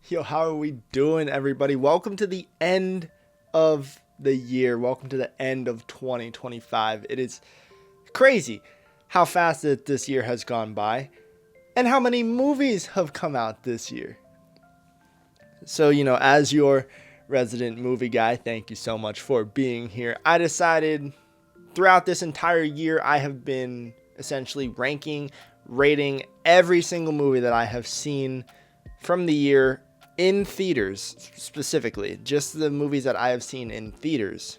Yo, how are we doing, everybody? Welcome to the end of the year. Welcome to the end of 2025. It is crazy how fast this year has gone by and how many movies have come out this year. So, as your resident movie guy, thank you so much for being here. I decided throughout this entire year, I have been essentially rating every single movie that I have seen from the year in theaters, specifically, just the movies that I have seen in theaters.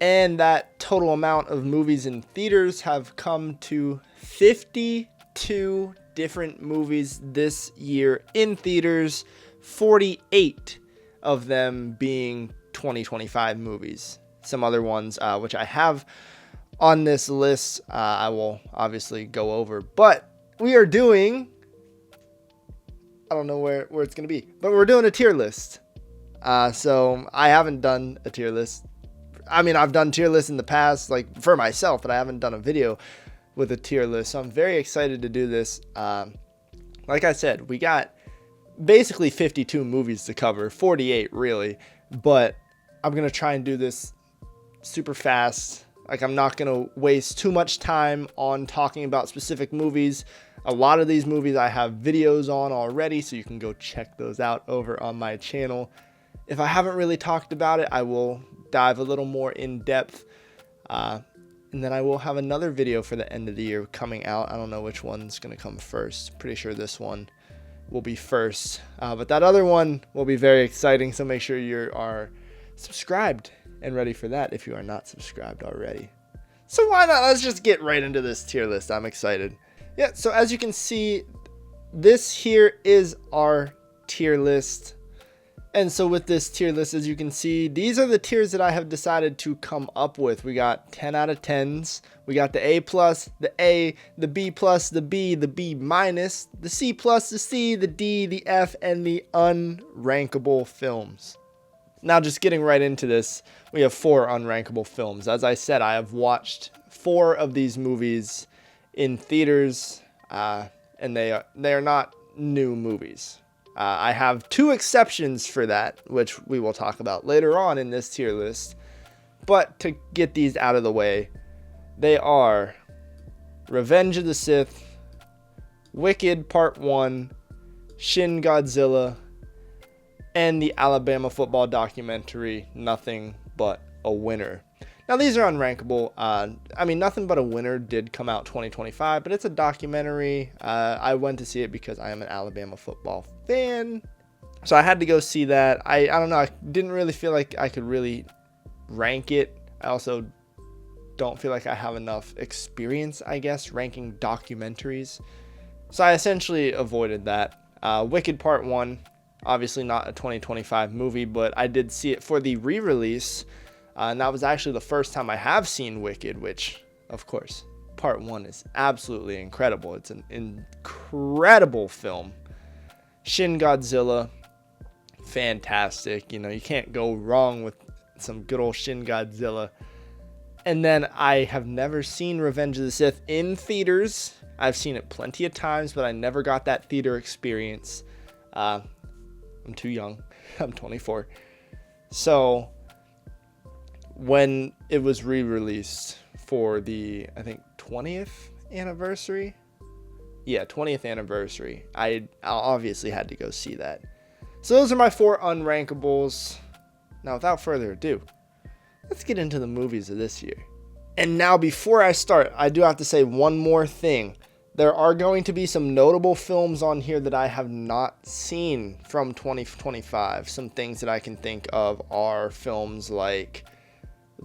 And that total amount of movies in theaters have come to 52 different movies this year in theaters, 48 of them being 2025 movies. Some other ones, which I have on this list, I will obviously go over. But we are doing... I don't know where it's going to be, but we're doing a tier list. So I haven't done a tier list. I mean, I've done tier lists in the past, like for myself, but I haven't done a video with a tier list. So I'm very excited to do this. Like I said, we got basically 52 movies to cover, 48 really, but I'm going to try and do this super fast. Like, I'm not going to waste too much time on talking about specific movies. A lot of these movies I have videos on already, so you can go check those out over on my channel. If I haven't really talked about it, I will dive a little more in depth. And then I will have another video for the end of the year coming out. I don't know which one's going to come first. Pretty sure this one will be first. But that other one will be very exciting, so make sure you are subscribed and ready for that if you are not subscribed already. So why not? Let's just get right into this tier list. I'm excited. Yeah, so as you can see, this here is our tier list. And so with this tier list, as you can see, these are the tiers that I have decided to come up with. We got 10 out of 10s. We got the A+, the A, the B+, the B, the B-, the C+, the C, the D, the F, and the unrankable films. Now, just getting right into this, we have 4 unrankable films. As I said, I have watched 4 of these movies in theaters, and they are not new movies. I have 2 exceptions for that, which we will talk about later on in this tier list. But to get these out of the way, they are Revenge of the Sith, Wicked Part 1, Shin Godzilla, and the Alabama football documentary, Nothing But a Winner. Now, these are unrankable. I mean, Nothing But a Winner did come out 2025, but it's a documentary. I went to see it because I am an Alabama football fan, so I had to go see that. I don't know. I didn't really feel like I could really rank it. I also don't feel like I have enough experience, I guess, ranking documentaries. So I essentially avoided that. Wicked Part 1, obviously not a 2025 movie, but I did see it for the re-release. And that was actually the first time I have seen Wicked, which, of course, Part 1 is absolutely incredible. It's an incredible film. Shin Godzilla, fantastic. You can't go wrong with some good old Shin Godzilla. And then I have never seen Revenge of the Sith in theaters. I've seen it plenty of times, but I never got that theater experience. I'm too young. I'm 24. So when it was re-released for the, I think, 20th anniversary. Yeah, 20th anniversary. I obviously had to go see that. So those are my 4 unrankables. Now, without further ado, let's get into the movies of this year. And now, before I start, I do have to say one more thing. There are going to be some notable films on here that I have not seen from 2025. Some things that I can think of are films like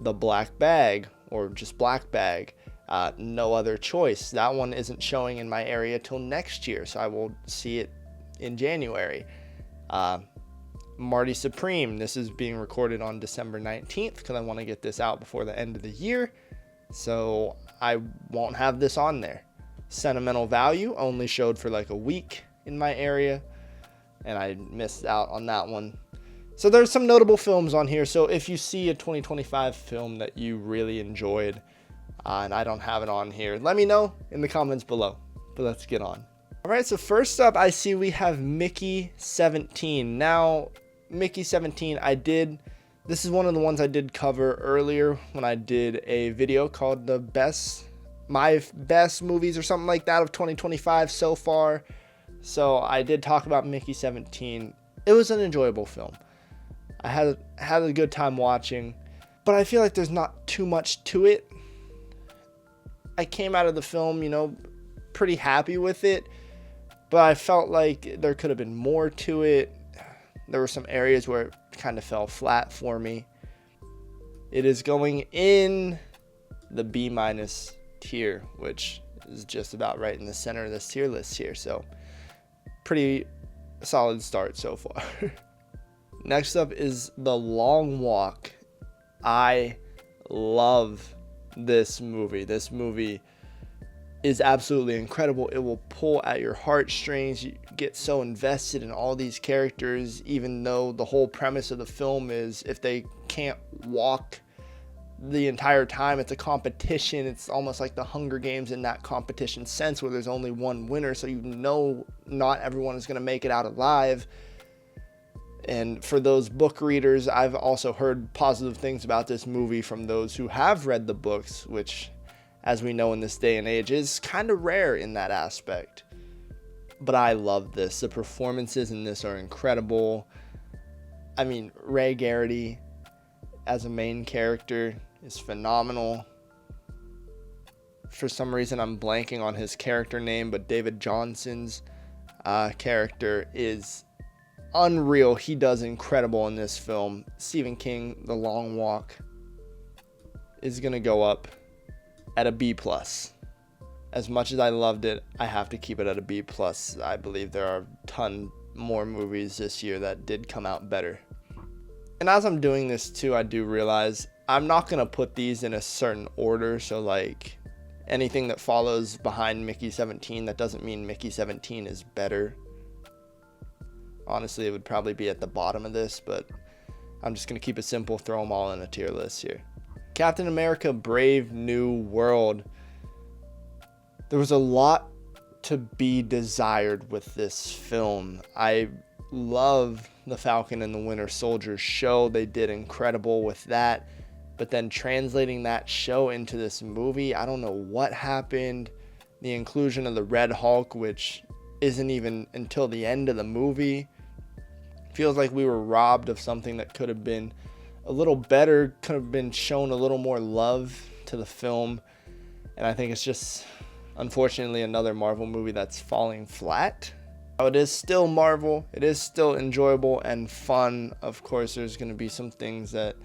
The Black Bag, or just Black Bag, No Other Choice. That one isn't showing in my area till next year, so I will see it in January. Marty Supreme, this is being recorded on December 19th because I want to get this out before the end of the year, so I won't have this on there. Sentimental Value only showed for like a week in my area, and I missed out on that one. So there's some notable films on here. So if you see a 2025 film that you really enjoyed and I don't have it on here, let me know in the comments below. But let's get on. All right, so first up, I see we have Mickey 17. Now, Mickey 17, this is one of the ones I did cover earlier when I did a video called my best movies or something like that of 2025 so far. So I did talk about Mickey 17. It was an enjoyable film. I had a good time watching, but I feel like there's not too much to it. I came out of the film, pretty happy with it, but I felt like there could have been more to it. There were some areas where it kind of fell flat for me. It is going in the B- tier, which is just about right in the center of this tier list here. So pretty solid start so far. Next up is The Long Walk. I love this movie. This movie is absolutely incredible. It will pull at your heartstrings. You get so invested in all these characters, even though the whole premise of the film is if they can't walk the entire time, it's a competition. It's almost like the Hunger Games in that competition sense, where there's only one winner, so not everyone is going to make it out alive. And for those book readers, I've also heard positive things about this movie from those who have read the books, which, as we know in this day and age, is kind of rare in that aspect. But I love this. The performances in this are incredible. I mean, Ray Garrity as a main character is phenomenal. For some reason, I'm blanking on his character name, but David Johnson's character is unreal. He does incredible in this film. Stephen King, The Long Walk, is going to go up at a B+. As much as I loved it, I have to keep it at a B+. I believe there are a ton more movies this year that did come out better. And as I'm doing this too, I do realize I'm not going to put these in a certain order. So like anything that follows behind Mickey 17, that doesn't mean Mickey 17 is better. Honestly, it would probably be at the bottom of this, but I'm just going to keep it simple, throw them all in a tier list here. Captain America: Brave New World. There was a lot to be desired with this film. I love the Falcon and the Winter Soldier show. They did incredible with that. But then translating that show into this movie, I don't know what happened. The inclusion of the Red Hulk, which isn't even until the end of the movie. Feels like we were robbed of something that could have been a little better, could have been shown a little more love to the film. And I think it's just, unfortunately, another Marvel movie that's falling flat. It is still Marvel. It is still enjoyable and fun. Of course, there's going to be some things that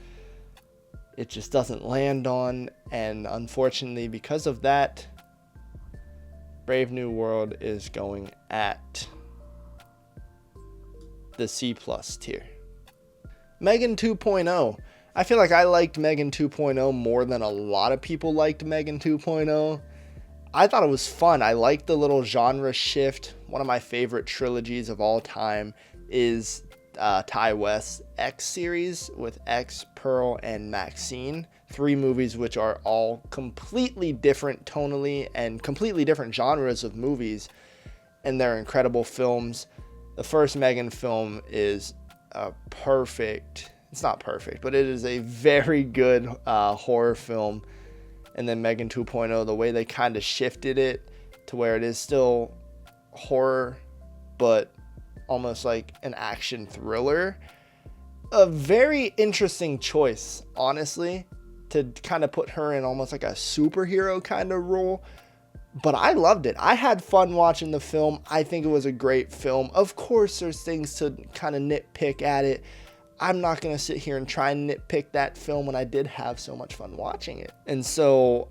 it just doesn't land on. And unfortunately, because of that, Brave New World is going at the C+ tier. Megan 2.0. I feel like I liked Megan 2.0 more than a lot of people liked Megan 2.0. I thought it was fun. I liked the little genre shift. One of my favorite trilogies of all time is Ty West's X series with X, Pearl, and Maxine. 3 movies which are all completely different tonally and completely different genres of movies, and they're incredible films. The first Megan film is it's not perfect, but it is a very good horror film. And then Megan 2.0, the way they kind of shifted it to where it is still horror, but almost like an action thriller. A very interesting choice, honestly, to kind of put her in almost like a superhero kind of role. But I loved it. I had fun watching the film. I think it was a great film. Of course, there's things to kind of nitpick at it. I'm not going to sit here and try and nitpick that film when I did have so much fun watching it. And so,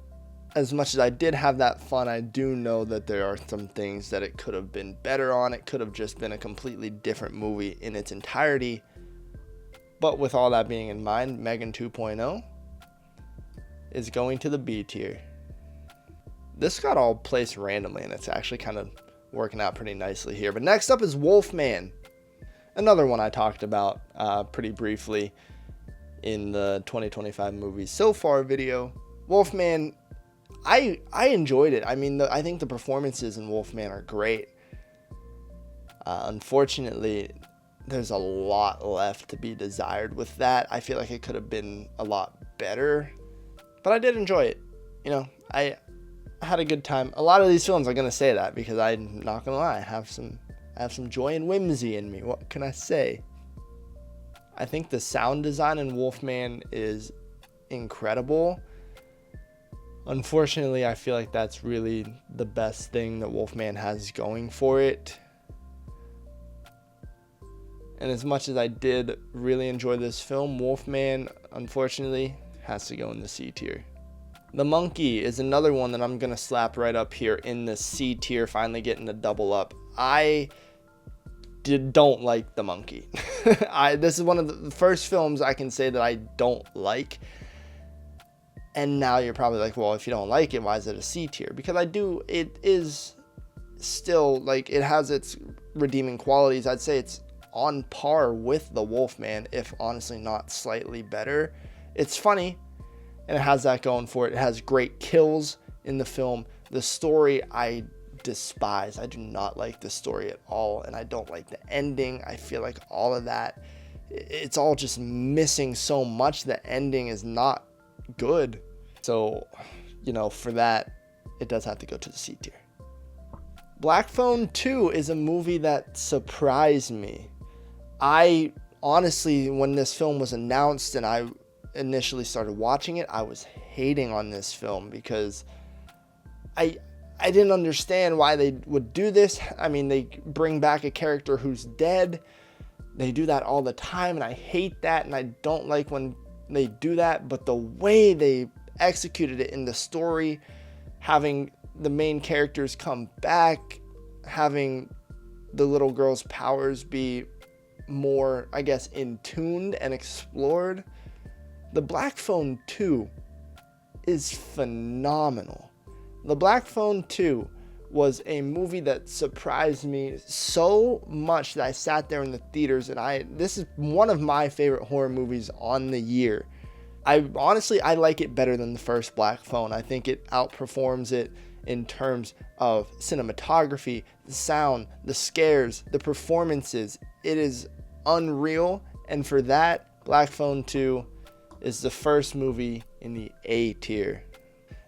as much as I did have that fun, I do know that there are some things that it could have been better on. It could have just been a completely different movie in its entirety. But with all that being in mind, Megan 2.0 is going to the B tier. This got all placed randomly, and it's actually kind of working out pretty nicely here. But next up is Wolfman. Another one I talked about pretty briefly in the 2025 movies so far video. Wolfman, I enjoyed it. I mean, I think the performances in Wolfman are great. Unfortunately, there's a lot left to be desired with that. I feel like it could have been a lot better, but I did enjoy it. I had a good time. A lot of these films, I'm gonna say that because I'm not gonna lie, I have some joy and whimsy in me. What can I say? I think the sound design in Wolfman is incredible. Unfortunately, I feel like that's really the best thing that Wolfman has going for it. And as much as I did really enjoy this film, Wolfman, unfortunately, has to go in the C tier. The Monkey is another one that I'm going to slap right up here in the C tier, finally getting the double up. I don't like The Monkey. This is one of the first films I can say that I don't like. And now you're probably like, well, if you don't like it, why is it a C tier? Because it is still, like, it has its redeeming qualities. I'd say it's on par with The Wolfman, if honestly not slightly better. It's funny, and it has that going for it. It has great kills in the film. The story I despise. I do not like the story at all, and I don't like the ending. I feel like all of that, it's all just missing so much. The ending is not good. So, for that, it does have to go to the C tier. Black Phone 2 is a movie that surprised me. I honestly, when this film was announced and I initially started watching it, I was hating on this film because I didn't understand why they would do this. I mean, they bring back a character who's dead. They do that all the time, and I hate that, and I don't like when they do that. But the way they executed it in the story, having the main characters come back, having the little girl's powers be more, I guess, in tuned and explored. The Black Phone 2 is phenomenal. The Black Phone 2 was a movie that surprised me so much that I sat there in the theaters, and this is one of my favorite horror movies on the year. I like it better than the first Black Phone. I think it outperforms it in terms of cinematography, the sound, the scares, the performances. It is unreal, and for that, Black Phone 2 is the first movie in the A tier.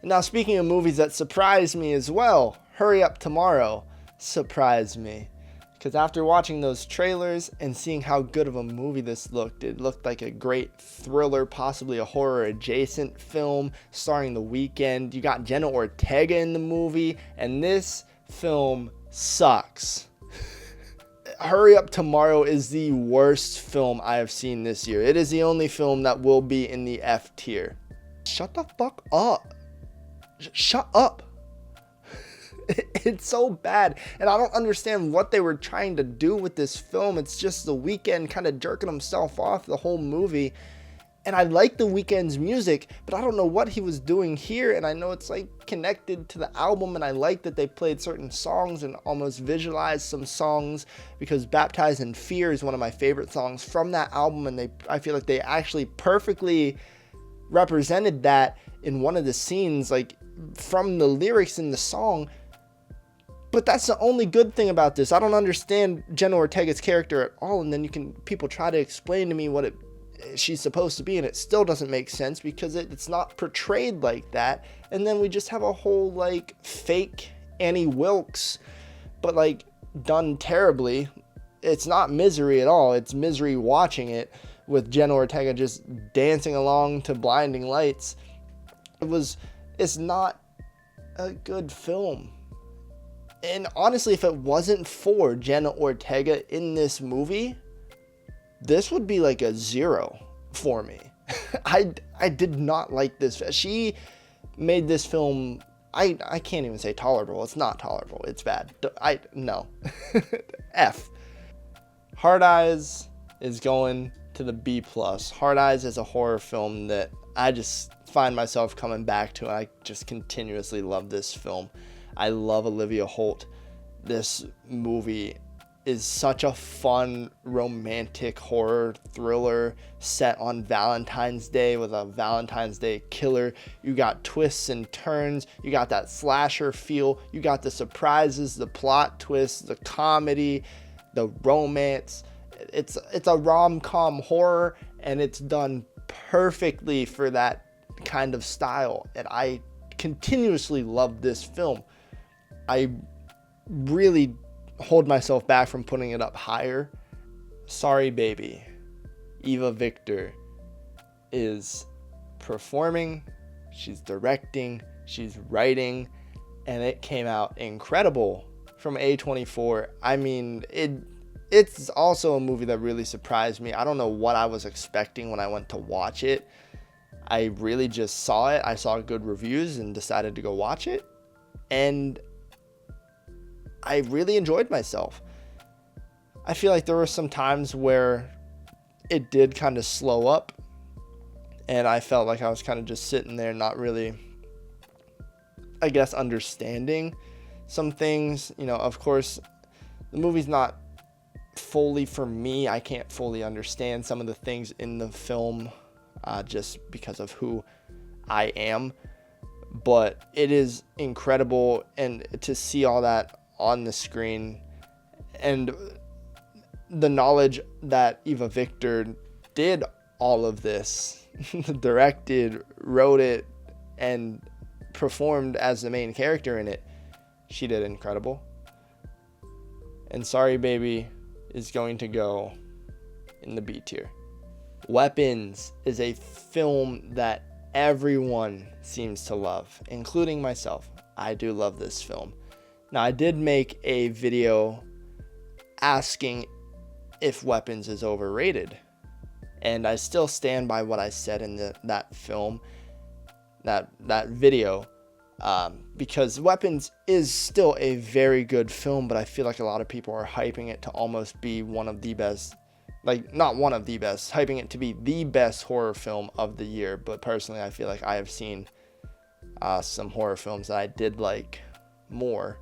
Now, speaking of movies that surprised me as well, Hurry Up Tomorrow surprised me. Because after watching those trailers and seeing how good of a movie this looked, it looked like a great thriller, possibly a horror adjacent film starring The Weeknd. You got Jenna Ortega in the movie, and this film sucks. Hurry Up Tomorrow is the worst film I have seen this year. It is the only film that will be in the F tier. Shut the fuck up. Shut up. It's so bad, and I don't understand what they were trying to do with this film. It's just The Weeknd kind of jerking himself off the whole movie, and I like The Weeknd's music, but I don't know what he was doing here, and I know it's like connected to the album, and I like that they played certain songs and almost visualized some songs, because Baptized in Fear is one of my favorite songs from that album, and I feel like they actually perfectly represented that in one of the scenes, like from the lyrics in the song. But that's the only good thing about this. I don't understand Jenna Ortega's character at all, and then people try to explain to me what she's supposed to be, and it still doesn't make sense because it's not portrayed like that. And then we just have a whole like fake Annie Wilkes, but like done terribly. It's not Misery at all. It's Misery watching it, with Jenna Ortega just dancing along to blinding lights. It's not a good film. And honestly, if it wasn't for Jenna Ortega in this movie, this would be like a 0 for me. I did not like this. She made this film, I can't even say tolerable. It's not tolerable. It's bad. No. F. Hard Eyes is going to the B+. Hard Eyes is a horror film that I just find myself coming back to, and I just continuously love this film. I love Olivia Holt. This movie is such a fun, romantic horror thriller set on Valentine's Day with a Valentine's Day killer. You got twists and turns. You got that slasher feel. You got the surprises, the plot twists, the comedy. the romance. It's a rom-com horror, and it's done perfectly for that kind of style. And I continuously love this film. I really hold myself back from putting it up higher. Sorry Baby, Eva Victor is performing, she's directing, she's writing, and it came out incredible from A24. I mean, it's also a movie that really surprised me. I don't know what I was expecting when I went to watch it. I really just saw it. I saw good reviews and decided to go watch it. And I really enjoyed myself. I feel like there were some times where it did kind of slow up, and I felt like I was kind of just sitting there not really, I guess, understanding some things. You know, of course, the movie's not fully for me. I can't fully understand some of the things in the film just because of who I am. But it is incredible, and to see all that on the screen, and the knowledge that Eva Victor did all of this, directed, wrote it, and performed as the main character in it, she did incredible. And Sorry Baby is going to go in the B tier. Weapons is a film that everyone seems to love, including myself. I do love this film. Now, I did make a video asking if Weapons is overrated, and I still stand by what I said in that film, that video, because Weapons is still a very good film, but I feel like a lot of people are hyping it to almost be one of the best, like, not one of the best, hyping it to be the best horror film of the year. But personally, I feel like I have seen some horror films that I did like more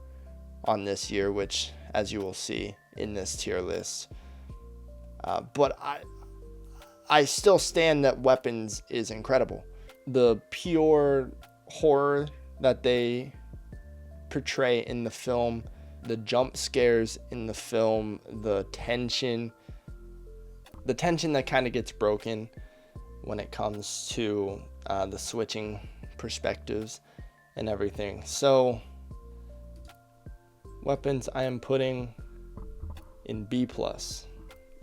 on this year, which, as you will see in this tier list. But I still stand that Weapons is incredible. The pure horror that they portray in the film, the jump scares in the film, the tension that kind of gets broken when it comes to the switching perspectives and everything. So Weapons I am putting in B+.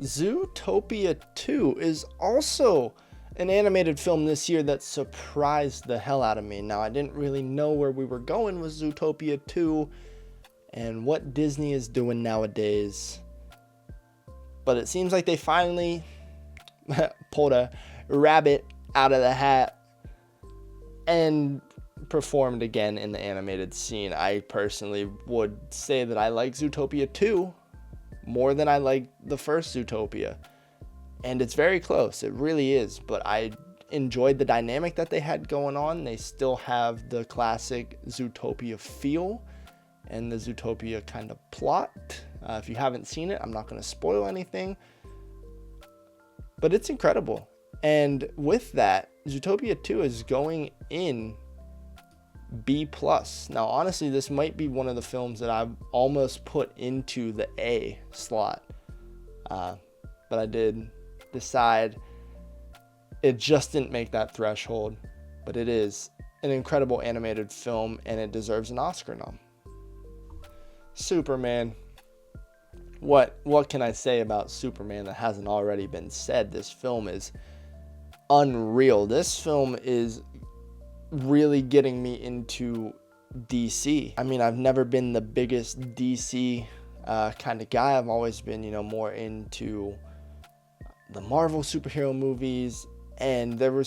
Zootopia 2 is also an animated film this year that surprised the hell out of me. Now, I didn't really know where we were going with Zootopia 2 and what Disney is doing nowadays, but it seems like they finally pulled a rabbit out of the hat and performed again in the animated scene. I personally would say that I like Zootopia 2 more than I like the first Zootopia. And it's very close. It really is. But I enjoyed the dynamic that they had going on. They still have the classic Zootopia feel and the Zootopia kind of plot. If you haven't seen it, I'm not going to spoil anything. But it's incredible. And with that, Zootopia 2 is going in B+. Now, honestly, this might be one of the films that I've almost put into the A slot. But I did decide it just didn't make that threshold. But it is an incredible animated film, and it deserves an Oscar nom. Superman. What can I say about Superman that hasn't already been said? This film is unreal. This film is really getting me into DC. I mean, I've never been the biggest DC kind of guy. I've always been, more into the Marvel superhero movies. And there were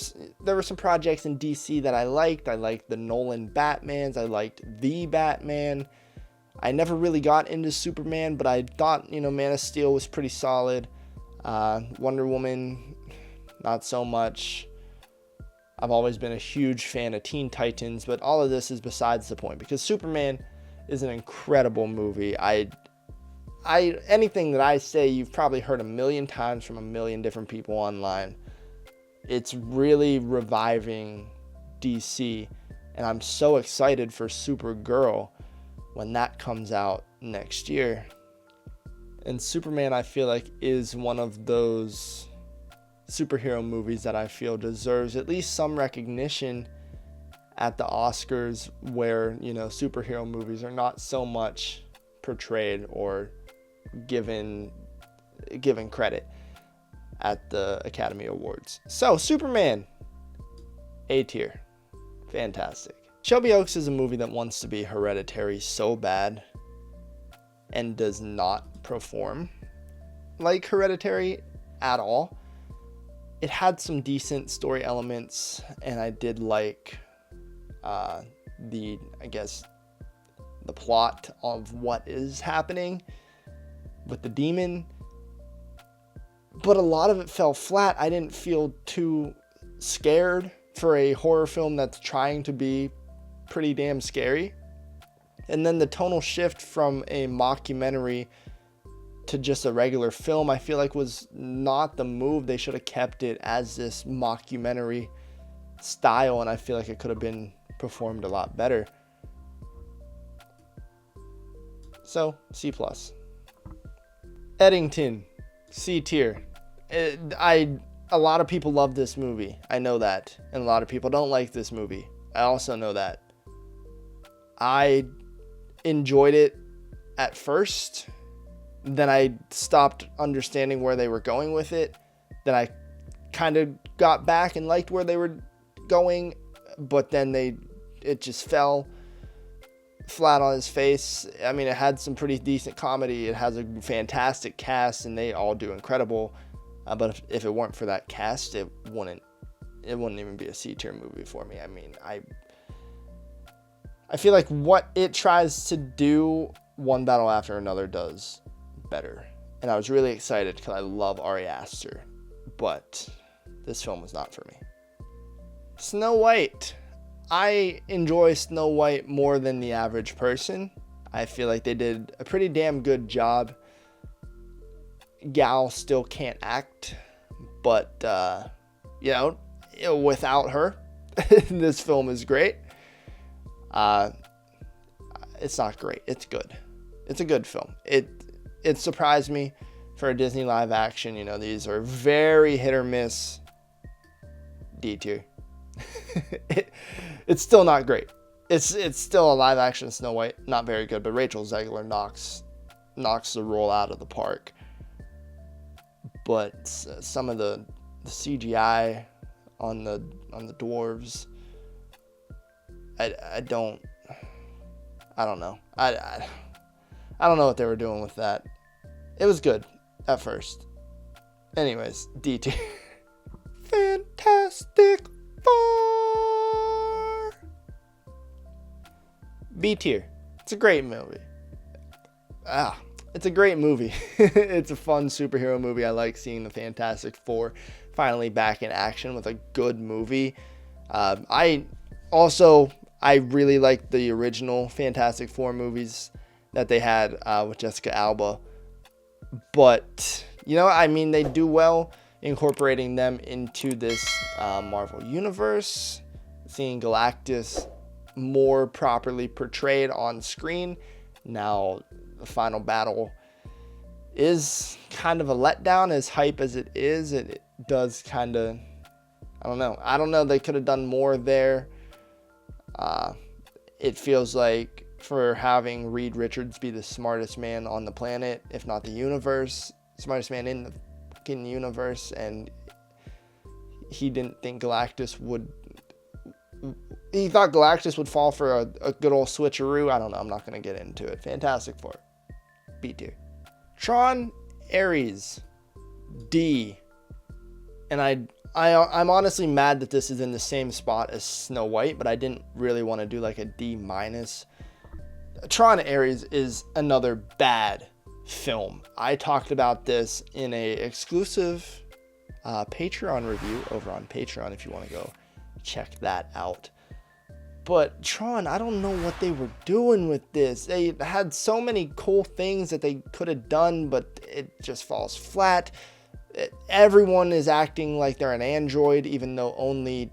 some projects in DC that I liked. I liked the Nolan Batmans. I liked the Batman. I never really got into Superman, but I thought, Man of Steel was pretty solid. Wonder Woman, not so much. I've always been a huge fan of Teen Titans, but all of this is besides the point, because Superman is an incredible movie. Anything that I say, you've probably heard a million times from a million different people online. It's really reviving DC, and I'm so excited for Supergirl when that comes out next year. And Superman, I feel like, is one of those superhero movies that I feel deserves at least some recognition at the Oscars, where, superhero movies are not so much portrayed or given credit at the Academy Awards. So, Superman, A tier. Fantastic. Shelby Oaks is a movie that wants to be Hereditary so bad and does not perform like Hereditary at all. It had some decent story elements, and I did like the plot of what is happening with the demon. But a lot of it fell flat. I didn't feel too scared for a horror film that's trying to be pretty damn scary. And then the tonal shift from a mockumentary to just a regular film, I feel like was not the move. They should have kept it as this mockumentary style, and I feel like it could have been performed a lot better. So, C+. Eddington, C tier. A lot of people love this movie. I know that. And a lot of people don't like this movie. I also know that. I enjoyed it at first. Then I stopped understanding where they were going with it. Then I kind of got back and liked where they were going. But then it just fell flat on his face. I mean, it had some pretty decent comedy. It has a fantastic cast, and they all do incredible. But if it weren't for that cast, it wouldn't even be a C tier movie for me. I mean, I feel like what it tries to do, one battle after another does better. And I was really excited because I love Ari Aster. But this film was not for me. Snow White. I enjoy Snow White more than the average person. I feel like they did a pretty damn good job. Gal still can't act, but without her, this film is great. It's not great. It's good. It's a good film. It surprised me for a Disney live action. These are very hit or miss. D tier. It's still not great. It's still a live action Snow White, not very good. But Rachel Zegler knocks the role out of the park. But some of the CGI on the dwarves, I don't know. I don't know what they were doing with that. It was good at first. Anyways, D tier. Fantastic Four. B tier. It's a great movie. It's a great movie. It's a fun superhero movie. I like seeing the Fantastic Four finally back in action with a good movie. I really like the original Fantastic Four movies that they had with Jessica Alba. But, they do well incorporating them into this Marvel universe, seeing Galactus more properly portrayed on screen. Now, the final battle is kind of a letdown. As hype as it is, it does kind of, I don't know. They could have done more there. It feels like for having Reed Richards be the smartest man on the planet, if not the universe, smartest man in the fucking universe, and he didn't think Galactus would. He thought Galactus would fall for a good old switcheroo. I don't know. I'm not going to get into it. Fantastic Four. B tier. Tron Ares. D. And I'm honestly mad that this is in the same spot as Snow White, but I didn't really want to do like a D-. Tron Ares is another bad film. I talked about this in a exclusive Patreon review over on Patreon if you want to go check that out. But Tron, I don't know what they were doing with this. They had so many cool things that they could have done, but it just falls flat. Everyone is acting like they're an android, even though only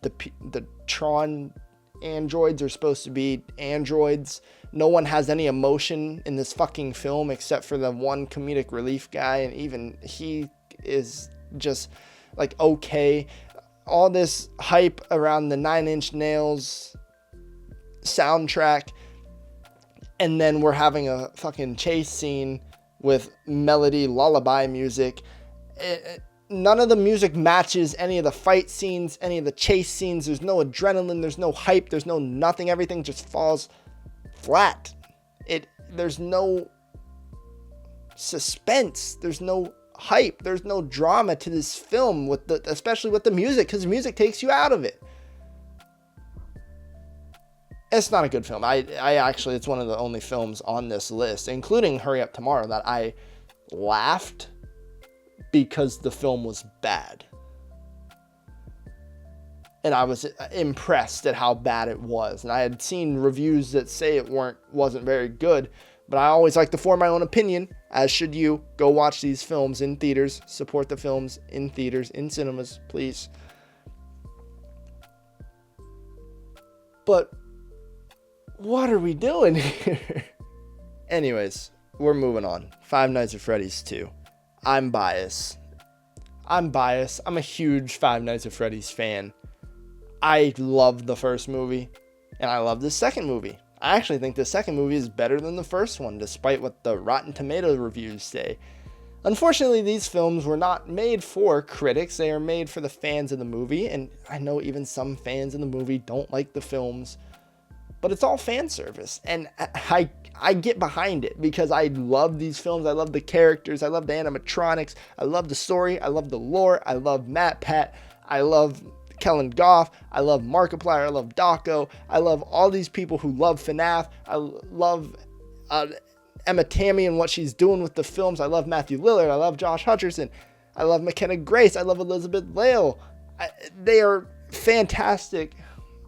the Tron androids are supposed to be androids. No one has any emotion in this fucking film except for the one comedic relief guy, and even he is just like okay. All this hype around the Nine Inch Nails soundtrack, and then we're having a fucking chase scene with melody lullaby music. None of the music matches any of the fight scenes, any of the chase scenes. There's no adrenaline, there's no hype, there's no nothing. Everything just falls flat. There's no suspense, there's no hype, there's no drama to this film, especially with the music, because music takes you out of it. It's not a good film. I actually, it's one of the only films on this list, including Hurry Up Tomorrow, that I laughed because the film was bad. And I was impressed at how bad it was. And I had seen reviews that say it wasn't very good, but I always like to form my own opinion, as should you. Go watch these films in theaters. Support the films in theaters, in cinemas, please. But what are we doing here? Anyways, we're moving on. Five Nights at Freddy's 2. I'm biased. I'm a huge Five Nights at Freddy's fan. I love the first movie, and I love the second movie. I actually think the second movie is better than the first one, despite what the Rotten Tomatoes reviews say. Unfortunately, these films were not made for critics. They are made for the fans of the movie, and I know even some fans of the movie don't like the films, but it's all fan service, and I get behind it because I love these films. I love the characters. I love the animatronics. I love the story. I love the lore. I love Matt Pat. I love Kellen Goff. I love Markiplier. I love Daco. I love all these people who love FNAF. I love Emma Tammy and what she's doing with the films. I love Matthew Lillard. I love Josh Hutcherson. I love McKenna Grace. I love Elizabeth Lale. They are fantastic.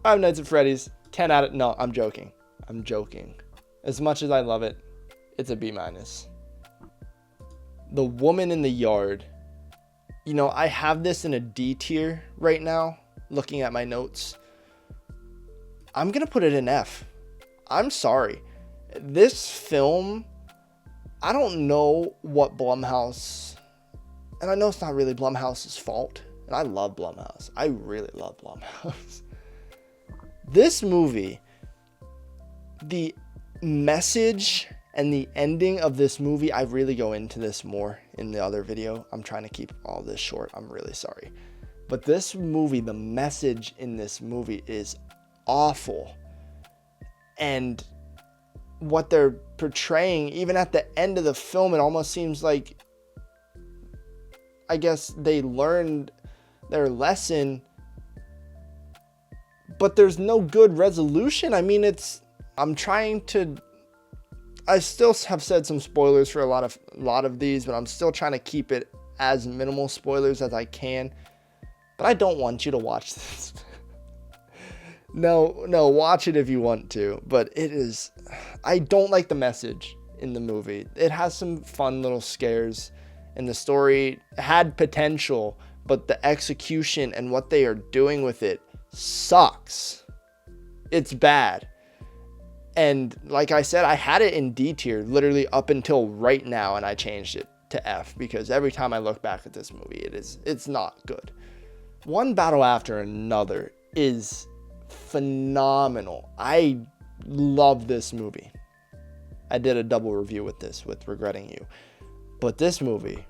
Five Nights at Freddy's, 10 out of... No, I'm joking. As much as I love it, it's a B-. The Woman in the Yard. You know, I have this in a D tier right now, looking at my notes. I'm going to put it in F. I'm sorry. This film, I don't know what Blumhouse, and I know it's not really Blumhouse's fault, and I love Blumhouse. I really love Blumhouse. This movie, the message and the ending of this movie, I really go into this more in the other video. I'm trying to keep all this short. I'm really sorry. But this movie, the message in this movie is awful. And what they're portraying, even at the end of the film, it almost seems like, I guess they learned their lesson, but there's no good resolution. I mean, I still have said some spoilers for a lot of these, but I'm still trying to keep it as minimal spoilers as I can. But I don't want you to watch this. No, watch it if you want to. But I don't like the message in the movie. It has some fun little scares, and the story had potential, but the execution and what they are doing with it sucks. It's bad. And like I said, I had it in D tier literally up until right now, and I changed it to F because every time I look back at this movie, it's not good. One Battle After Another is phenomenal. I love this movie. I did a double review with this, with Regretting You. But this movie,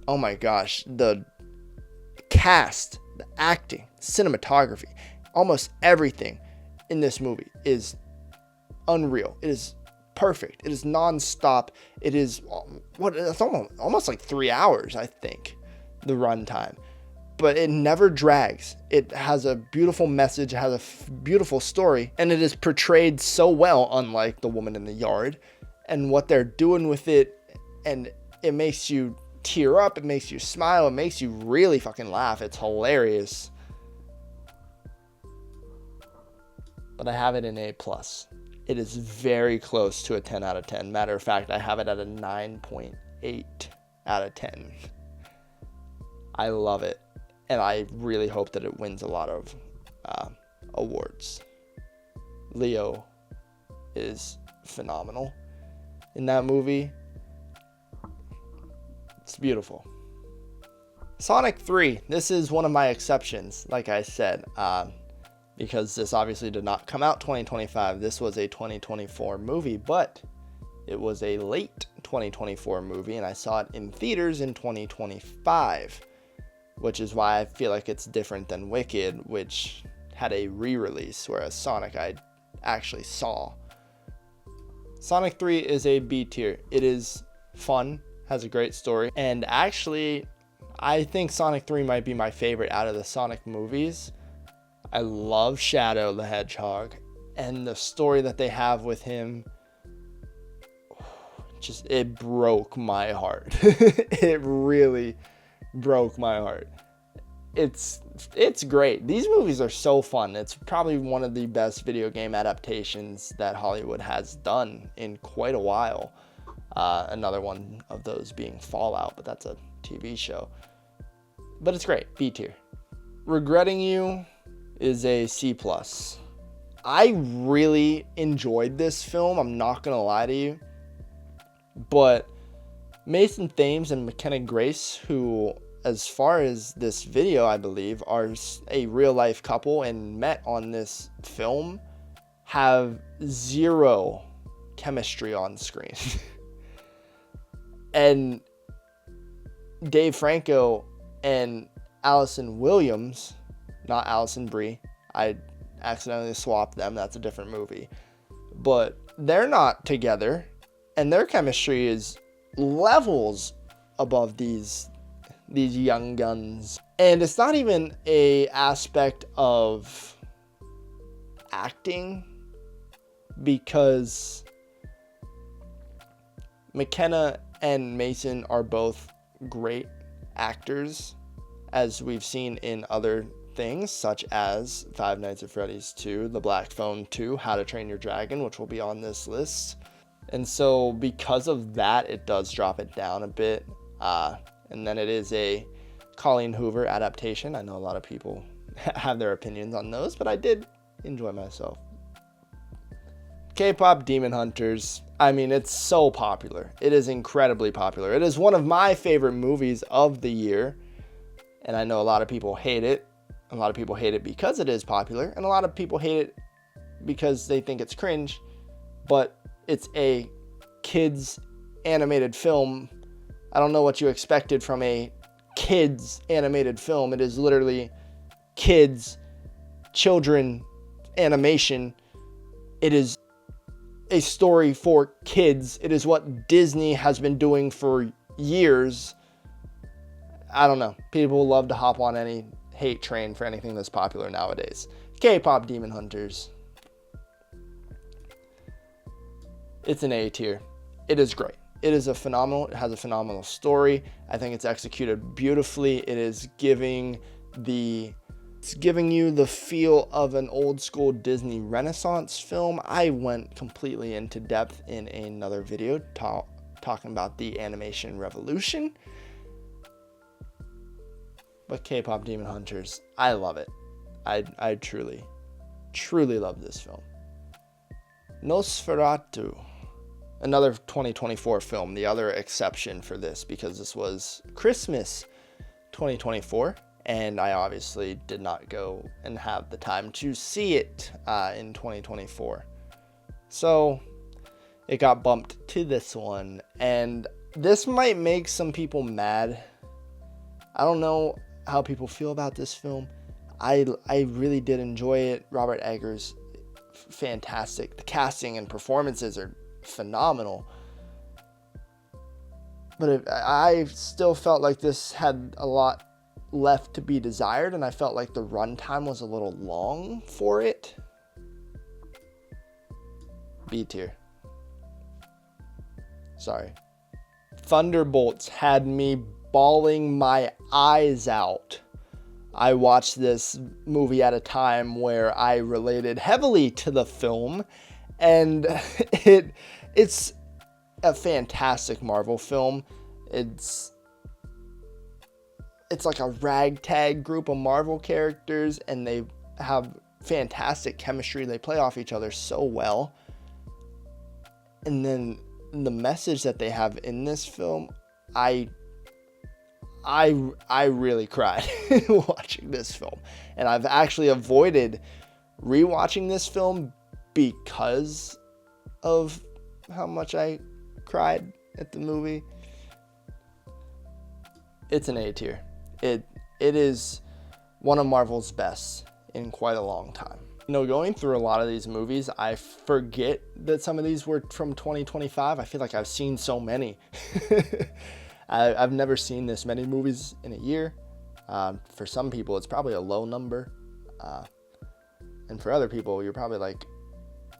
oh my gosh, the cast, the acting, cinematography, almost everything in this movie is unreal. It is perfect. It is non-stop. It is it's almost like 3 hours, I think, the runtime. But it never drags. It has a beautiful message. It has a beautiful story, and it is portrayed so well, unlike The Woman in the Yard, and what they're doing with it. And it makes you tear up. It makes you smile. It makes you really fucking laugh. It's hilarious. But I have it in A+. It is very close to a 10 out of 10. Matter of fact, I have it at a 9.8 out of 10. I love it. And I really hope that it wins a lot of awards. Leo is phenomenal in that movie. It's beautiful. Sonic 3, this is one of my exceptions, like I said, because this obviously did not come out 2025. This was a 2024 movie, but it was a late 2024 movie, and I saw it in theaters in 2025, which is why I feel like it's different than Wicked, which had a re-release, whereas Sonic I actually saw. Sonic 3 is a B tier. It is fun, has a great story, and actually I think Sonic 3 might be my favorite out of the Sonic movies. I love Shadow the Hedgehog, and the story that they have with him, it broke my heart. It really broke my heart. It's great. These movies are so fun. It's probably one of the best video game adaptations that Hollywood has done in quite a while. Another one of those being Fallout, but that's a TV show. But it's great. B tier. Regretting You is a C+. I really enjoyed this film. I'm not going to lie to you. But Mason Thames and McKenna Grace, who, as far as this video, I believe, are a real life couple and met on this film, have zero chemistry on screen. And Dave Franco and Allison Williams, not Allison Brie, I accidentally swapped them, that's a different movie, but they're not together, and their chemistry is levels above these young guns. And it's not even a aspect of acting, because McKenna and Mason are both great actors, as we've seen in other things such as Five Nights at Freddy's 2, The Black Phone 2, How to Train Your Dragon, which will be on this list. And so because of that, it does drop it down a bit. And then it is a Colleen Hoover adaptation. I know a lot of people have their opinions on those, but I did enjoy myself. K-pop Demon Hunters. I mean, it's so popular. It is incredibly popular. It is one of my favorite movies of the year. And I know a lot of people hate it. A lot of people hate it because it is popular. And a lot of people hate it because they think it's cringe. But it's a kids animated film. I don't know what you expected from a kids animated film. It is literally kids, children animation. It is a story for kids. It is what Disney has been doing for years. I don't know. People love to hop on any hate train for anything that's popular nowadays. K-pop Demon Hunters. It's an A tier. It is great. It has a phenomenal story. I think it's executed beautifully. It is giving you the feel of an old school Disney Renaissance film. I went completely into depth in another video talking about the animation revolution. But K-pop Demon Hunters, I love it. I truly love this film. Nosferatu, another 2024 film, the other exception for this, because this was Christmas 2024. And I obviously did not go and have the time to see it in 2024. So it got bumped to this one. And this might make some people mad. I don't know how people feel about this film. I really did enjoy it. Robert Eggers, fantastic. The casting and performances are phenomenal. But I still felt like this had a lot left to be desired, and I felt like the runtime was a little long for it. B tier. Sorry. Thunderbolts had me bawling my eyes out. I watched this movie at a time where I related heavily to the film, and it's a fantastic Marvel film. It's like a ragtag group of Marvel characters, and they have fantastic chemistry. They play off each other so well. And then the message that they have in this film, I really cried watching this film. And I've actually avoided rewatching this film because of how much I cried at the movie. It's an A tier. It is one of Marvel's best in quite a long time. You know, going through a lot of these movies, I forget that some of these were from 2025. I feel like I've seen so many. I've never seen this many movies in a year. For some people, it's probably a low number. And for other people, you're probably like,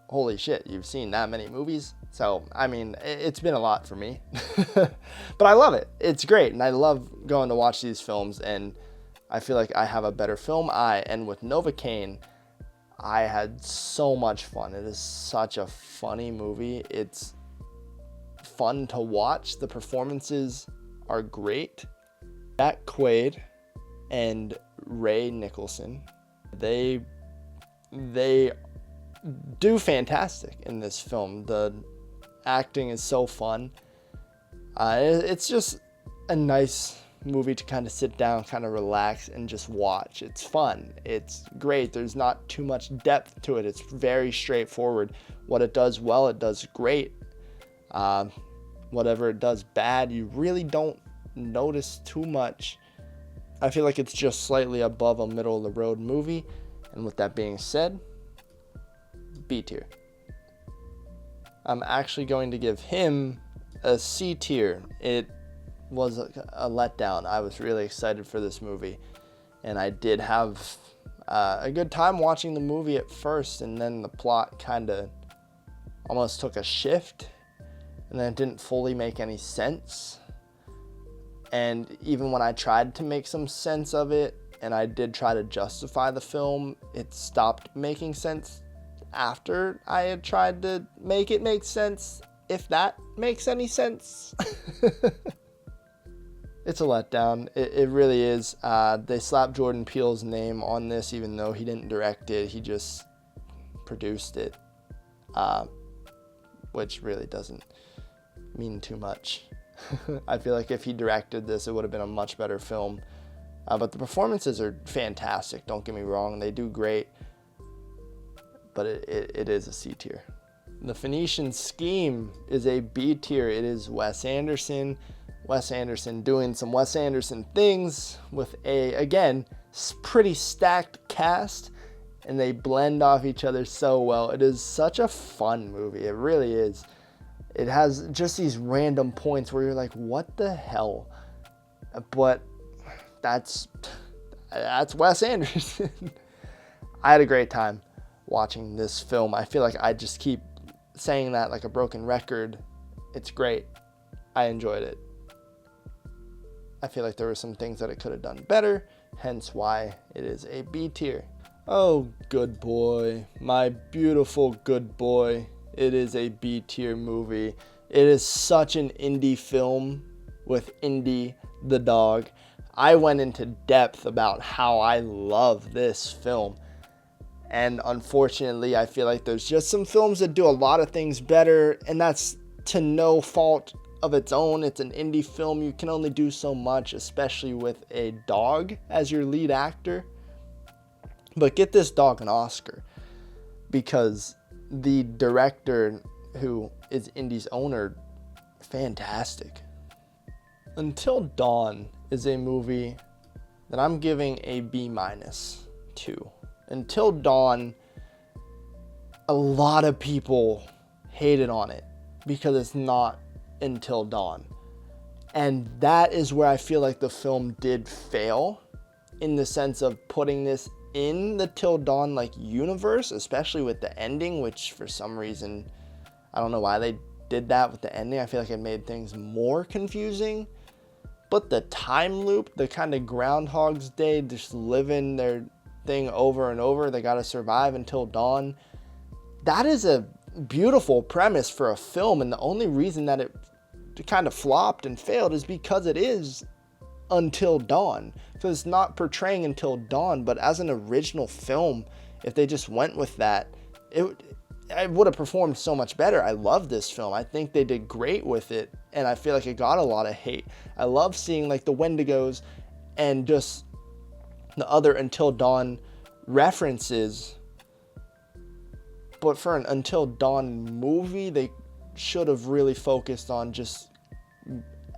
holy shit, you've seen that many movies? So, I mean, it's been a lot for me. But I love it. It's great. And I love going to watch these films. And I feel like I have a better film eye. And with Novocaine, I had so much fun. It is such a funny movie. It's fun to watch. The performances are great. Jack Quaid and Ray Nicholson, they do fantastic in this film. The acting is so fun. It's just a nice movie to kind of sit down, kind of relax, and just watch. It's fun. It's great. There's not too much depth to it. It's very straightforward. What it does well, it does great. Whatever it does bad, you really don't notice too much. I feel like it's just slightly above a middle of the road movie. And with that being said, B tier. I'm actually going to give him a C tier. It was a letdown. I was really excited for this movie, and I did have a good time watching the movie at first, and then the plot kind of almost took a shift, and then it didn't fully make any sense. And even when I tried to make some sense of it, and I did try to justify the film, it stopped making sense after I had tried to make it make sense, if that makes any sense. It's a letdown. It really is. They slapped Jordan Peele's name on this, even though he didn't direct it. He just produced it, which really doesn't mean too much. I feel like if he directed this, it would have been a much better film. But the performances are fantastic. Don't get me wrong. They do great. But it is a C tier. The Phoenician Scheme is a B tier. It is Wes Anderson. Wes Anderson doing some Wes Anderson things with a, again, pretty stacked cast, and they blend off each other so well. It is such a fun movie. It really is. It has just these random points where you're like, what the hell? But that's Wes Anderson. I had a great time watching this film. I feel like I just keep saying that like a broken record. It's great. I enjoyed it. I feel like there were some things that it could have done better, hence why it is a B tier. Oh, good boy. My beautiful good boy. It is a B tier movie. It is such an indie film with Indy the dog. I went into depth about how I love this film. And unfortunately, I feel like there's just some films that do a lot of things better, and that's to no fault of its own. It's an indie film. You can only do so much, especially with a dog as your lead actor. But get this dog an Oscar, because the director, who is Indy's owner, fantastic. Until Dawn is a movie that I'm giving a B- to. Until Dawn, a lot of people hated on it because it's not Until Dawn. And that is where I feel like the film did fail, in the sense of putting this in the Till Dawn like universe, especially with the ending, which for some reason, I don't know why they did that with the ending. I feel like it made things more confusing. But the time loop, the kind of Groundhog's Day, just living their thing over and over, they gotta survive until dawn. That is a beautiful premise for a film, and the only reason that it kind of flopped and failed is because it is Until Dawn. So it's not portraying Until Dawn, but as an original film, if they just went with that, it I would have performed so much better. I love this film. I think they did great with it, and I feel like it got a lot of hate. I love seeing like the Wendigos and just the other Until Dawn references. But for an Until Dawn movie, they should have really focused on just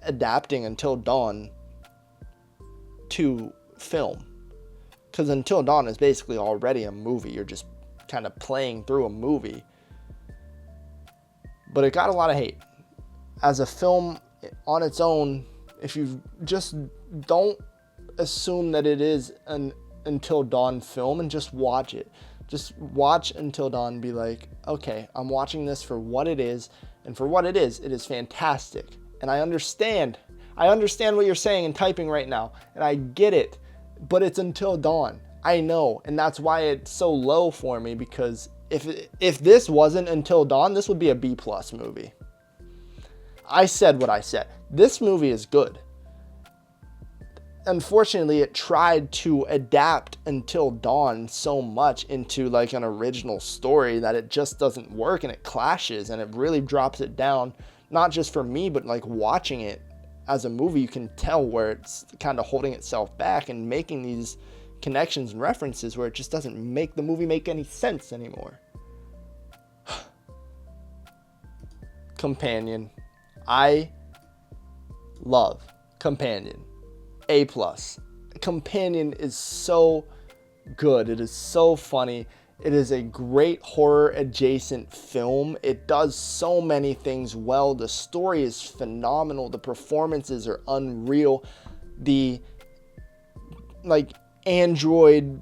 adapting Until Dawn to film. Because Until Dawn is basically already a movie. You're just kind of playing through a movie. But it got a lot of hate. As a film on its own, if you just don't assume that it is an Until Dawn film and just watch it. Just watch Until Dawn and be like, okay, I'm watching this for what it is. And for what it is fantastic. And I understand what you're saying and typing right now. And I get it. But it's Until Dawn. I know. And that's why it's so low for me. Because if this wasn't Until Dawn, this would be a B+ movie. I said what I said. This movie is good. Unfortunately, it tried to adapt Until Dawn so much into like an original story that it just doesn't work, and it clashes, and it really drops it down. Not just for me, but like watching it as a movie, you can tell where it's kind of holding itself back and making these connections and references where it just doesn't make the movie make any sense anymore. Companion. I love Companion. A+. Companion is so good. It is so funny. It is a great horror adjacent film. It does so many things well. The story is phenomenal. The performances are unreal. The like android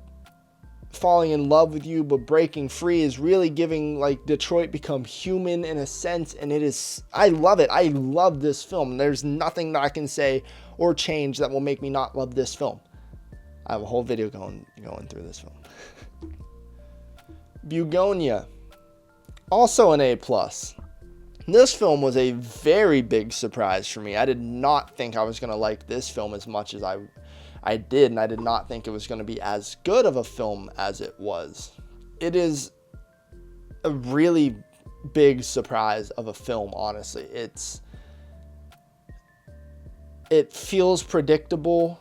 falling in love with you but breaking free is really giving like Detroit become human in a sense, and it is, I love it. I love this film. There's nothing that I can say or change that will make me not love this film. I have a whole video going through this film. Bugonia, also an A+. This film was a very big surprise for me. I did not think I was going to like this film as much as I did, and I did not think it was going to be as good of a film as it was. It is a really big surprise of a film, honestly. It feels predictable,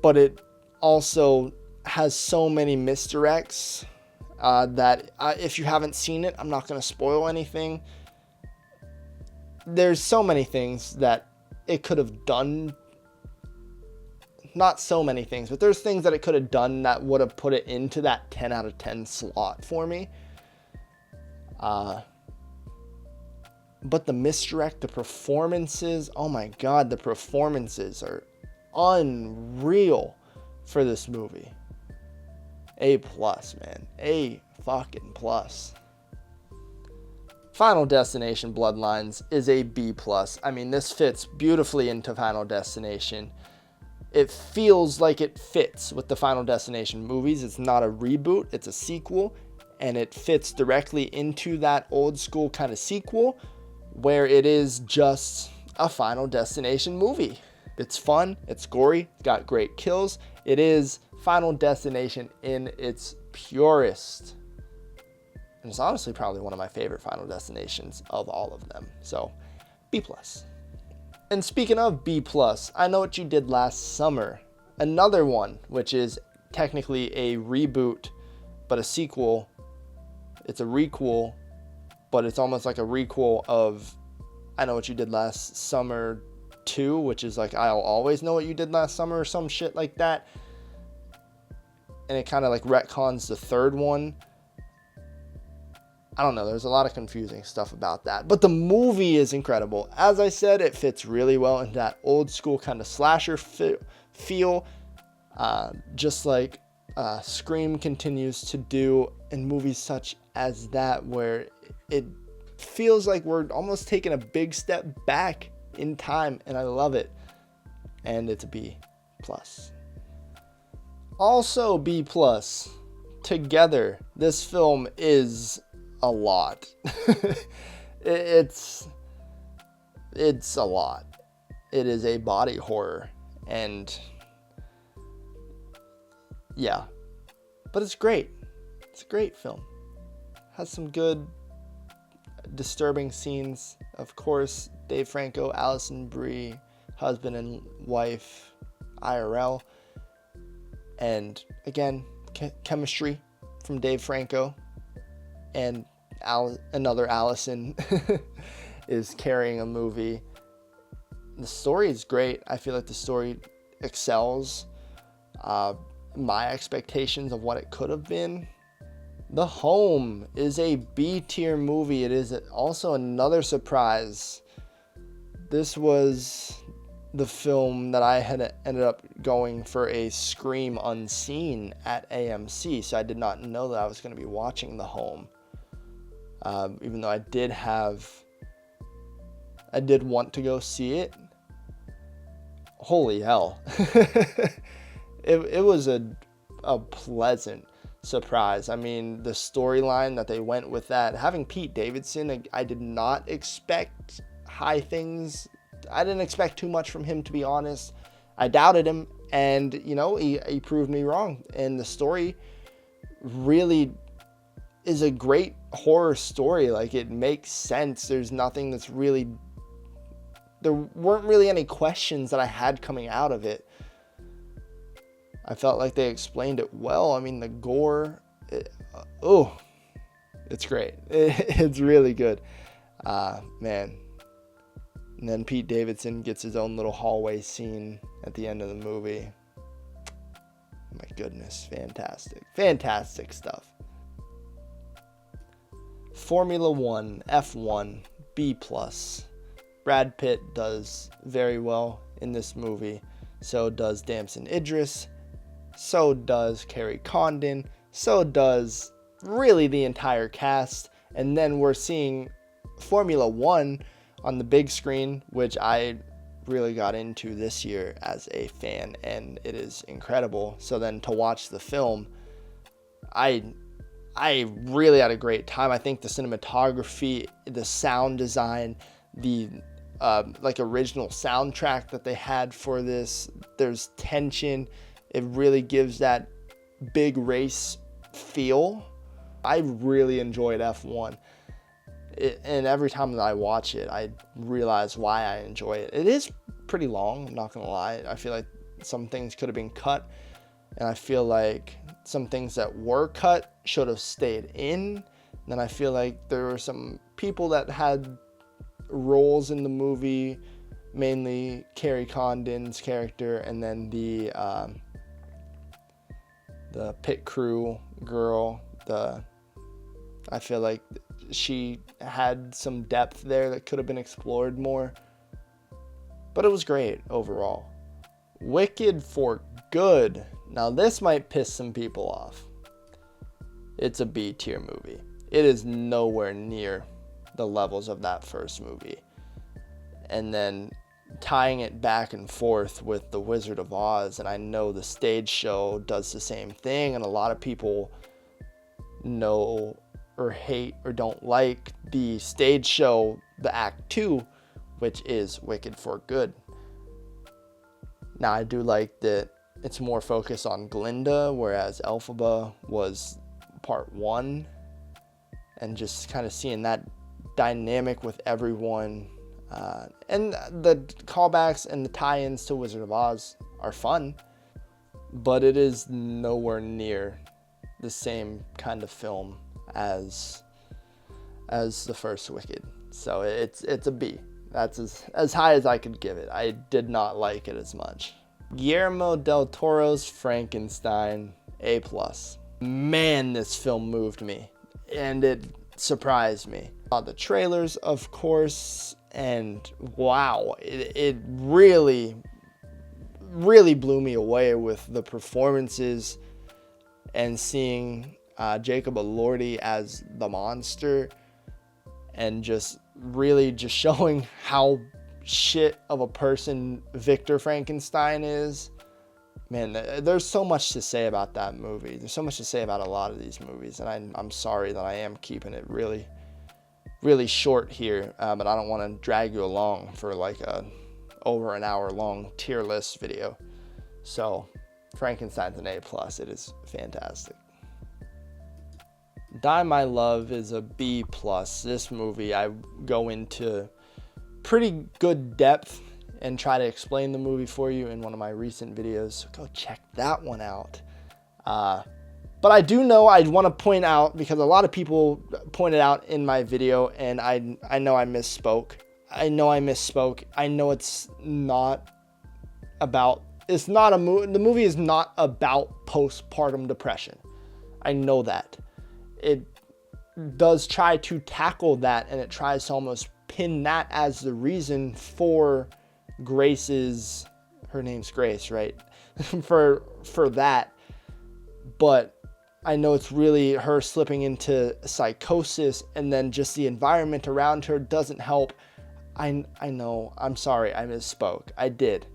but it also has so many misdirects that if you haven't seen it, I'm not going to spoil anything. There's so many things that it could have done. Not so many things, but there's things that it could have done that would have put it into that 10 out of 10 slot for me. But the misdirect, the performances, oh my God, the performances are unreal for this movie. A+, man. A fucking plus. Final Destination Bloodlines is a B+. I mean, this fits beautifully into Final Destination. It feels like it fits with the Final Destination movies. It's not a reboot, it's a sequel, and it fits directly into that old school kind of sequel where it is just a Final Destination movie. It's fun, it's gory, it's got great kills. It is Final Destination in its purest. And it's honestly probably one of my favorite Final Destinations of all of them. So, B+. And speaking of B+, I Know What You Did Last Summer. Another one, which is technically a reboot, but a sequel. It's a requel, but it's almost like a requel of I Know What You Did Last Summer 2, which is like I'll Always Know What You Did Last Summer or some shit like that. And it kind of like retcons the third one. I don't know. There's a lot of confusing stuff about that. But the movie is incredible. As I said, it fits really well into that old school kind of slasher feel. Just like Scream continues to do in movies such as that, where it feels like we're almost taking a big step back in time. And I love it. And it's a B+. Also B+. Together, this film is a lot. It's a lot. It is a body horror, and yeah, but it's great. It's a great film. has some good, disturbing scenes. Of course, Dave Franco, Alison Brie, husband and wife, IRL. And again, chemistry from Dave Franco. And another Allison is carrying a movie. The story is great. I feel like the story excels my expectations of what it could have been. The Home is a B-tier movie. It is also another surprise. This was the film that I had ended up going for a Scream Unseen at AMC, so I did not know that I was going to be watching The Home. Even though I did want to go see it. Holy hell. It was a pleasant surprise. I mean, the storyline that they went with that, having Pete Davidson, I did not expect high things. I didn't expect too much from him, to be honest. I doubted him, and he proved me wrong. And the story really is a great horror story. Like, it makes sense. There weren't really any questions that I had coming out of it. I felt like they explained it well. I mean, the gore, it's great. It's really good. Man. And then Pete Davidson gets his own little hallway scene at the end of the movie. My goodness, fantastic. Fantastic stuff. Formula One, F1, B+. Brad Pitt does very well in this movie. So does Damson Idris. So does Carrie Condon. So does really the entire cast. And then we're seeing Formula One on the big screen, which I really got into this year as a fan, and it is incredible. So then to watch the film, I really had a great time. I think the cinematography, the sound design, the original soundtrack that they had for this, there's tension. It really gives that big race feel. I really enjoyed F1. And every time that I watch it, I realize why I enjoy it. It is pretty long, I'm not going to lie. I feel like some things could have been cut. And I feel like some things that were cut should have stayed in. And then I feel like there were some people that had roles in the movie, mainly Carrie Condon's character, and then the pit crew girl. I feel like she had some depth there that could have been explored more. But it was great overall. Wicked for Good. Now this might piss some people off. It's a B tier movie. It is nowhere near the levels of that first movie. And then tying it back and forth with The Wizard of Oz, and I know the stage show does the same thing, and a lot of people know or hate or don't like the stage show, the Act 2, which is Wicked for Good. Now I do like that it's more focused on Glinda, whereas Elphaba was part 1, and just kind of seeing that dynamic with everyone. And the callbacks and the tie-ins to Wizard of Oz are fun, but it is nowhere near the same kind of film as the first Wicked. So it's a B. That's as high as I could give it. I did not like it as much. Guillermo del Toro's Frankenstein, A+. Man, this film moved me, and it surprised me. Saw the trailers, of course, and wow, it really blew me away with the performances, and seeing Jacob Elordi as the monster, and just showing how shit of a person Victor Frankenstein is. Man, there's so much to say about that movie. There's so much to say about a lot of these movies, and I'm sorry that I am keeping it really short here, but I don't want to drag you along for like over an hour long tier list video. So Frankenstein's an A+. It is fantastic. Die My Love is a B plus. This movie, I go into pretty good depth and try to explain the movie for you in one of my recent videos. So go check that one out. But I do know I want to point out, because a lot of people pointed out in my video, and I know I misspoke. I know it's not about, it's not a movie. The movie is not about postpartum depression. I know that. It does try to tackle that, and it tries to almost pin that as the reason for Grace's, her name's Grace, right? for that. But I know it's really her slipping into psychosis, and then just the environment around her doesn't help. I know, I'm sorry, I misspoke. I did.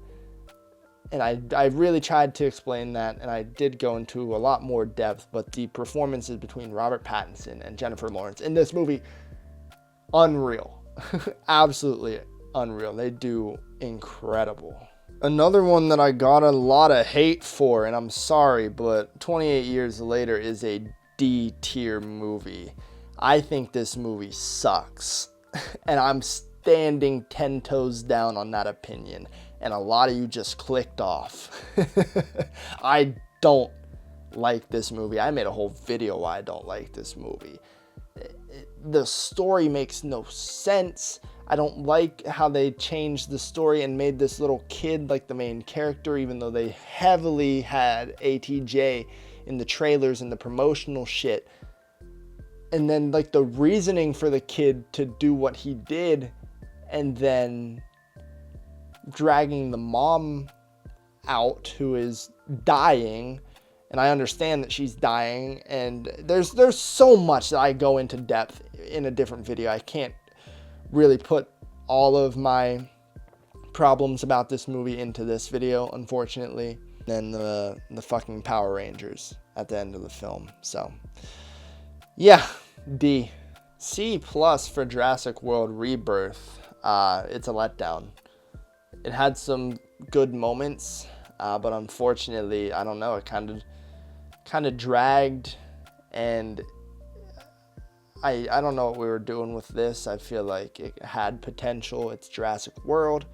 And I really tried to explain that, and I did go into a lot more depth, but the performances between Robert Pattinson and Jennifer Lawrence in this movie, unreal. Absolutely unreal. They do incredible. Another one that I got a lot of hate for, and I'm sorry, but 28 Years Later is a D tier movie. I think this movie sucks, and I'm standing 10 toes down on that opinion. And a lot of you just clicked off. I don't like this movie. I made a whole video why I don't like this movie. The story makes no sense. I don't like how they changed the story and made this little kid like the main character, even though they heavily had ATJ in the trailers and the promotional shit. And then like the reasoning for the kid to do what he did, and then dragging the mom out who is dying, and I understand that she's dying, and there's so much that I go into depth in a different video. I can't really put all of my problems about this movie into this video, unfortunately. Then the fucking Power Rangers at the end of the film. So yeah, D. C plus for Jurassic World Rebirth. It's a letdown. It had some good moments, but unfortunately, I don't know, it kind of dragged, and I don't know what we were doing with this. I feel like it had potential. It's Jurassic World.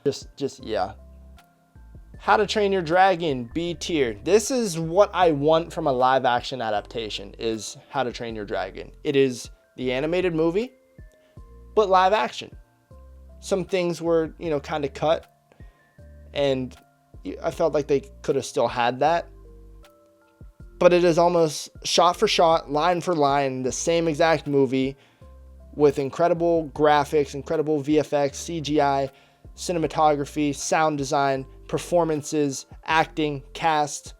Just yeah. How to Train Your Dragon, B tier. This is what I want from a live action adaptation, is How to Train Your Dragon. It is the animated movie, but live action. Some things were, kind of cut, and I felt like they could have still had that. But it is almost shot for shot, line for line, the same exact movie with incredible graphics, incredible VFX, CGI, cinematography, sound design, performances, acting, cast.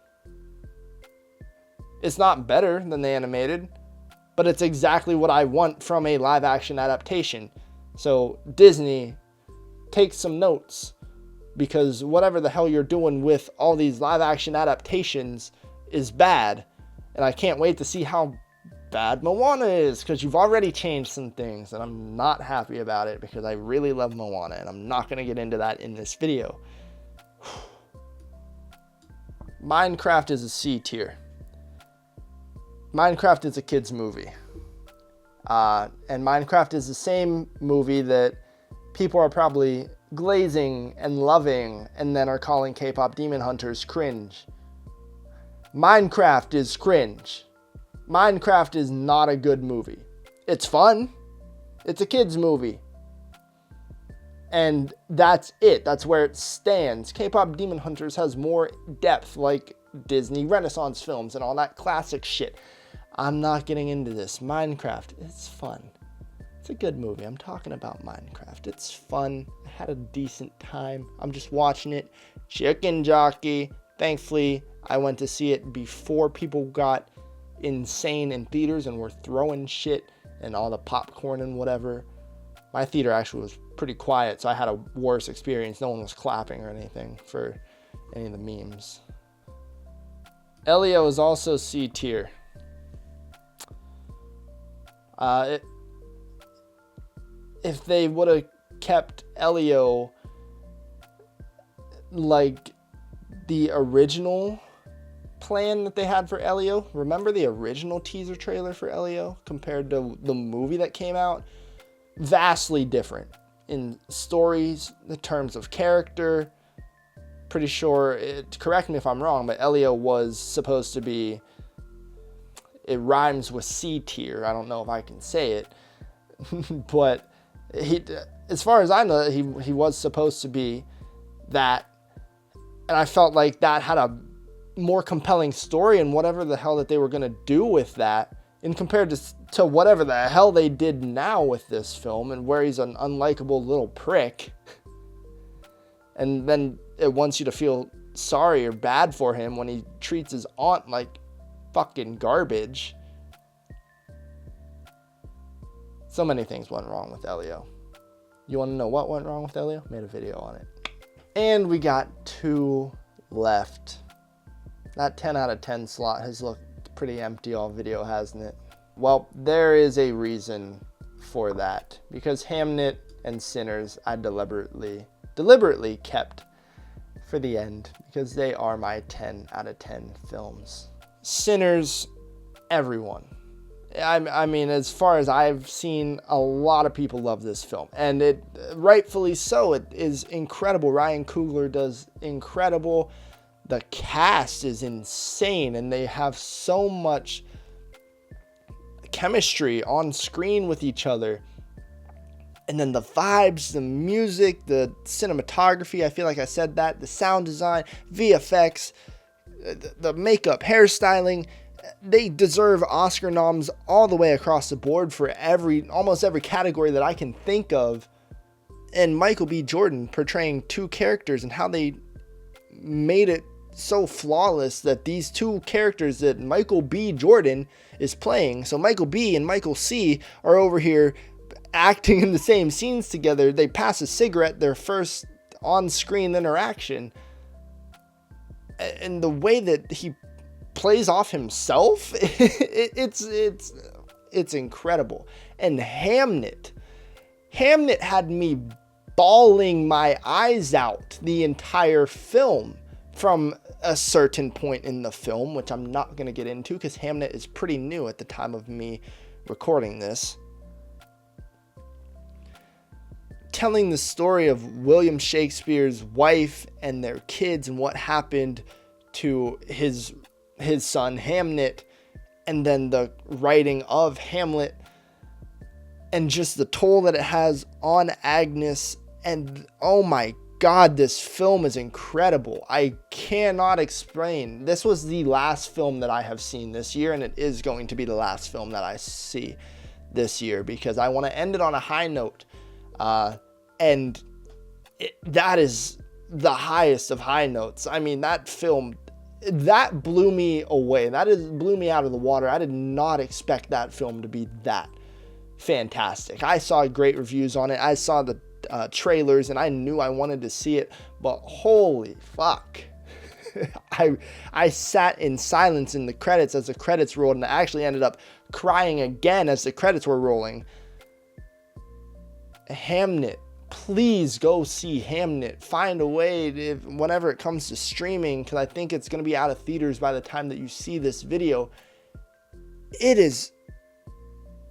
It's not better than the animated, but it's exactly what I want from a live action adaptation. So Disney, take some notes, because whatever the hell you're doing with all these live action adaptations is bad. And I can't wait to see how bad Moana is, because you've already changed some things, and I'm not happy about it, because I really love Moana, and I'm not going to get into that in this video. Minecraft is a C tier. Minecraft is a kid's movie. And Minecraft is the same movie that people are probably glazing and loving, and then are calling K-pop Demon Hunters cringe. Minecraft is cringe. Minecraft is not a good movie. It's fun. It's a kid's movie. And that's it. That's where it stands. K-pop Demon Hunters has more depth, like Disney Renaissance films and all that classic shit. I'm not getting into this. Minecraft, it's fun. It's a good movie. I'm talking about Minecraft. It's fun. I had a decent time. I'm just watching it. Chicken jockey. Thankfully, I went to see it before people got insane in theaters and were throwing shit and all the popcorn and whatever. My theater actually was pretty quiet, so I had a worse experience. No one was clapping or anything for any of the memes. Elio is also C tier. If they would have kept Elio like the original plan that they had for Elio? Remember the original teaser trailer for Elio compared to the movie that came out? Vastly different in stories, the terms of character. Pretty sure, correct me if I'm wrong, but Elio was supposed to be, it rhymes with C tier. I don't know if I can say it, but he, as far as I know, he was supposed to be that. And I felt like that had a more compelling story and whatever the hell that they were going to do with that, in compared to whatever the hell they did now with this film, and where he's an unlikable little prick. And then it wants you to feel sorry or bad for him when he treats his aunt like fucking garbage. So many things went wrong with Elio. You want to know what went wrong with Elio? Made a video on it. And we got 2 left. That 10 out of 10 slot has looked pretty empty all video, hasn't it? Well, there is a reason for that. Because Hamnet and Sinners I deliberately kept for the end, because they are my 10 out of 10 films. Sinners, everyone. I mean, as far as I've seen, a lot of people love this film, and it rightfully so. It is incredible. Ryan Coogler does incredible. The cast is insane, and they have so much chemistry on screen with each other. And then the vibes, the music, the cinematography, I feel like I said that, the sound design, VFX, the makeup, hairstyling, they deserve Oscar noms all the way across the board for almost every category that I can think of. And Michael B. Jordan portraying 2 characters and how they made it so flawless that these 2 characters that Michael B. Jordan is playing, so Michael B. and Michael C. are over here acting in the same scenes together. They pass a cigarette, their first on-screen interaction, and the way that he plays off himself, it's incredible. And Hamnet had me bawling my eyes out the entire film from a certain point in the film, which I'm not going to get into because Hamnet is pretty new at the time of me recording this. Telling the story of William Shakespeare's wife and their kids and what happened to his son Hamnet, and then the writing of Hamlet, and just the toll that it has on Agnes. And oh my God, this film is incredible. I cannot explain. This was the last film that I have seen this year, and it is going to be the last film that I see this year, because I want to end it on a high note. And that is the highest of high notes. I mean, that film, that blew me away. Blew me out of the water. I did not expect that film to be that fantastic. I saw great reviews on it. I saw the trailers, and I knew I wanted to see it, but holy fuck. I sat in silence in the credits as the credits rolled, and I actually ended up crying again as the credits were rolling. Hamnet. Please go see Hamnet. Find a way, whenever it comes to streaming, because I think it's going to be out of theaters by the time that you see this video. It is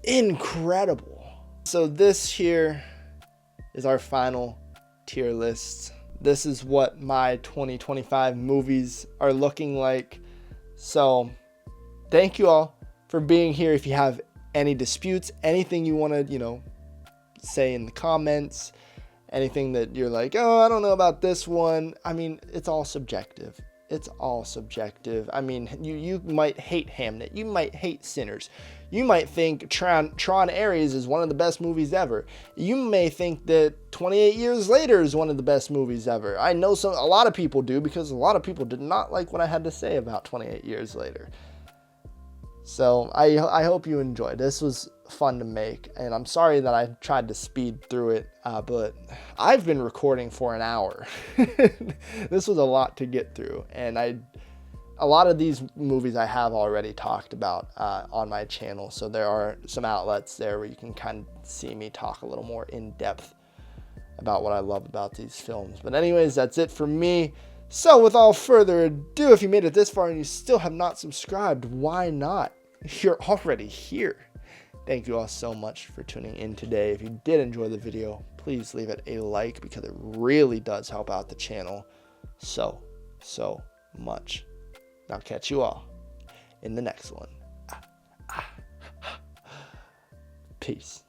incredible. So this here is our final tier list. This is what my 2025 movies are looking like. So thank you all for being here. If you have any disputes, anything you want to, say in the comments, anything that you're like, oh, I don't know about this one. I mean, it's all subjective. It's all subjective. I mean, you might hate Hamnet. You might hate Sinners. You might think Tron Ares is one of the best movies ever. You may think that 28 Years Later is one of the best movies ever. I know a lot of people do, because a lot of people did not like what I had to say about 28 Years Later. So I hope you enjoyed. This was fun to make, and I'm sorry that I tried to speed through it, but I've been recording for an hour. This was a lot to get through, and a lot of these movies I have already talked about on my channel, so there are some outlets there where you can kind of see me talk a little more in depth about what I love about these films. But anyways, that's it for me. So without further ado, if you made it this far and you still have not subscribed, why not? You're already here. Thank you all so much for tuning in today. If you did enjoy the video, please leave it a like because it really does help out the channel so much. I'll catch you all in the next one. Peace.